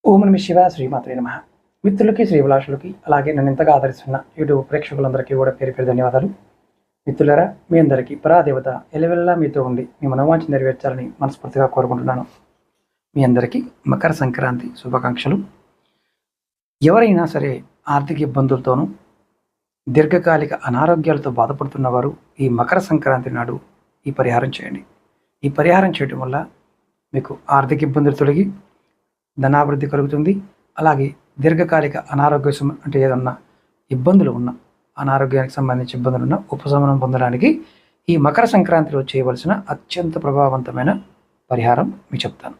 ఓం నమః శివాయ శ్రీమాత్రే నమః. మిత్రులకి శ్రీభిలాషులకి అలాగే నన్ను ఇంతగా ఆదరిస్తున్న యూట్యూబ్ ప్రేక్షకులందరికీ కూడా పేరు పేరు ధన్యవాదాలు. మిత్రులారా, మీ అందరికీ పరాదేవత ఎలవెల్లా మీతో ఉండి మీ మనోవాంఛ నెరవేర్చాలని మనస్ఫూర్తిగా కోరుకుంటున్నాను. మీ అందరికీ మకర సంక్రాంతి శుభాకాంక్షలు. ఎవరైనా సరే ఆర్థిక ఇబ్బందులతోనూ దీర్ఘకాలిక అనారోగ్యాలతో బాధపడుతున్నవారు ఈ మకర సంక్రాంతి నాడు ఈ పరిహారం చేయండి. ఈ పరిహారం చేయడం వల్ల మీకు ఆర్థిక ఇబ్బందులు తొలగి ధనాభివృద్ధి కలుగుతుంది. అలాగే దీర్ఘకాలిక అనారోగ్య అంటే ఏదన్నా ఇబ్బందులు ఉన్న అనారోగ్యానికి సంబంధించి ఇబ్బందులు ఉన్న ఉపశమనం పొందడానికి ఈ మకర సంక్రాంతిలో చేయవలసిన అత్యంత ప్రభావవంతమైన పరిహారం మీకు చెప్తాను.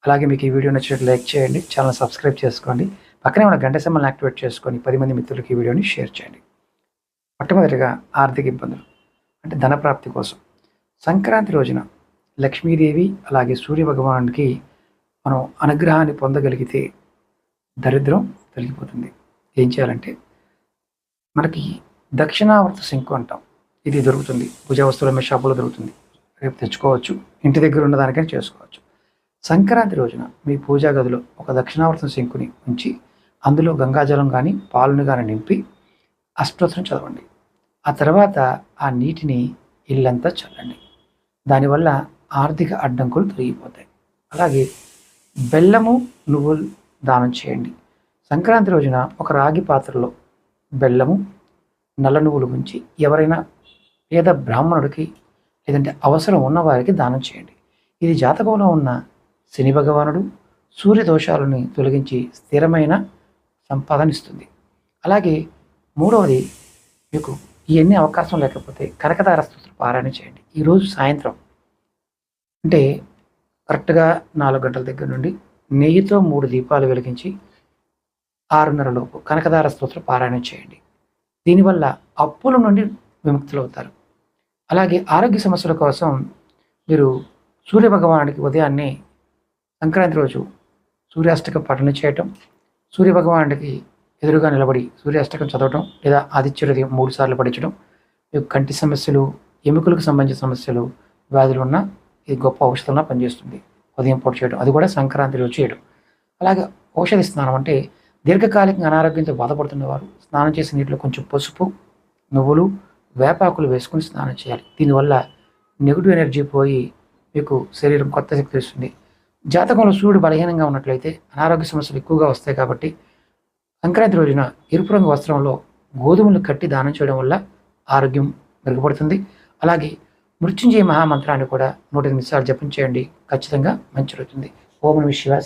అలాగే మీకు ఈ వీడియో నచ్చినట్టు లైక్ చేయండి, ఛానల్ సబ్స్క్రైబ్ చేసుకోండి, పక్కనే ఉన్న గంట సింబల్ని యాక్టివేట్ చేసుకొని 10 మంది మిత్రులకి ఈ వీడియోని షేర్ చేయండి. మొట్టమొదటిగా ఆర్థిక ఇబ్బందులు అంటే ధనప్రాప్తి కోసం సంక్రాంతి రోజున లక్ష్మీదేవి అలాగే సూర్య భగవానుడికి మనం అనుగ్రహాన్ని పొందగలిగితే దరిద్రం తొలగిపోతుంది. ఏం చేయాలంటే మనకి దక్షిణావర్త శంకు అంటాం, ఇది దొరుకుతుంది, పూజా వస్తువుల షాపులో దొరుకుతుంది. రేపు తెచ్చుకోవచ్చు, ఇంటి దగ్గర ఉన్నదానికైనా చేసుకోవచ్చు. సంక్రాంతి రోజున మీ పూజా గదిలో ఒక దక్షిణావర్త శంకుని ఉంచి అందులో గంగాజలం కానీ పాలను కానీ నింపి అష్టోత్తరం చదవండి. ఆ తర్వాత ఆ నీటిని ఇల్లంతా చల్లండి. దానివల్ల ఆర్థిక అడ్డంకులు తొలగిపోతాయి. అలాగే బెల్లము నువ్వులు దానం చేయండి. సంక్రాంతి రోజున ఒక రాగి పాత్రలో బెల్లము నల్ల నువ్వులు ఉంచి ఎవరైనా పేద బ్రాహ్మణుడికి లేదంటే అవసరం ఉన్నవారికి దానం చేయండి. ఇది జాతకంలో ఉన్న శని భగవానుడు సూర్య దోషాలని తొలగించి స్థిరమైన సంపాదన ఇస్తుంది. అలాగే మూడవది, మీకు ఇవన్నీ అవకాశం లేకపోతే కనకదార స్తోత్ర పారాయణ చేయండి. ఈరోజు సాయంత్రం అంటే కరెక్ట్గా 4 గంటల దగ్గర నుండి నెయ్యితో 3 దీపాలు వెలిగించి 6:30 లోపు కనకదార స్తోత్ర పారాయణ చేయండి. దీనివల్ల అప్పుల నుండి విముక్తులవుతారు. అలాగే ఆరోగ్య సమస్యల కోసం మీరు సూర్య భగవానుడికి ఉదయాన్నే సంక్రాంతి రోజు సూర్యాష్టకం పఠన చేయటం, సూర్య భగవానుడికి ఎదురుగా నిలబడి సూర్యాష్టకం చదవటం లేదా ఆదిత్య హృదయం 3 సార్లు పఠించడం, మీకు కంటి సమస్యలు, ఎముకలకు సంబంధించిన సమస్యలు, వ్యాధులు ఉన్న ఇది గొప్ప ఔషధంగా పనిచేస్తుంది. ఉదయం పూట చేయడం, అది కూడా సంక్రాంతి రోజు చేయడం. అలాగే ఔషధి స్నానం అంటే దీర్ఘకాలిక అనారోగ్యంతో బాధపడుతున్న వారు స్నానం చేసే నీటిలో కొంచెం పసుపు, నువ్వులు, వేపాకులు వేసుకుని స్నానం చేయాలి. దీనివల్ల నెగిటివ్ ఎనర్జీ పోయి మీకు శరీరం కొత్త శక్తి వస్తుంది. జాతకంలో సూర్యుడు బలహీనంగా ఉన్నట్లయితే అనారోగ్య సమస్యలు ఎక్కువగా వస్తాయి. కాబట్టి సంక్రాంతి రోజున ఎరుపు రంగు వస్త్రంలో గోధుమలు కట్టి దానం చేయడం వల్ల ఆరోగ్యం మెరుగుపడుతుంది. అలాగే మృత్యుంజయ మహామంత్రాన్ని కూడా 108 సార్లు జపం చేయండి, ఖచ్చితంగా మంచి జరుగుతుంది. ఓం నమః శివాయ.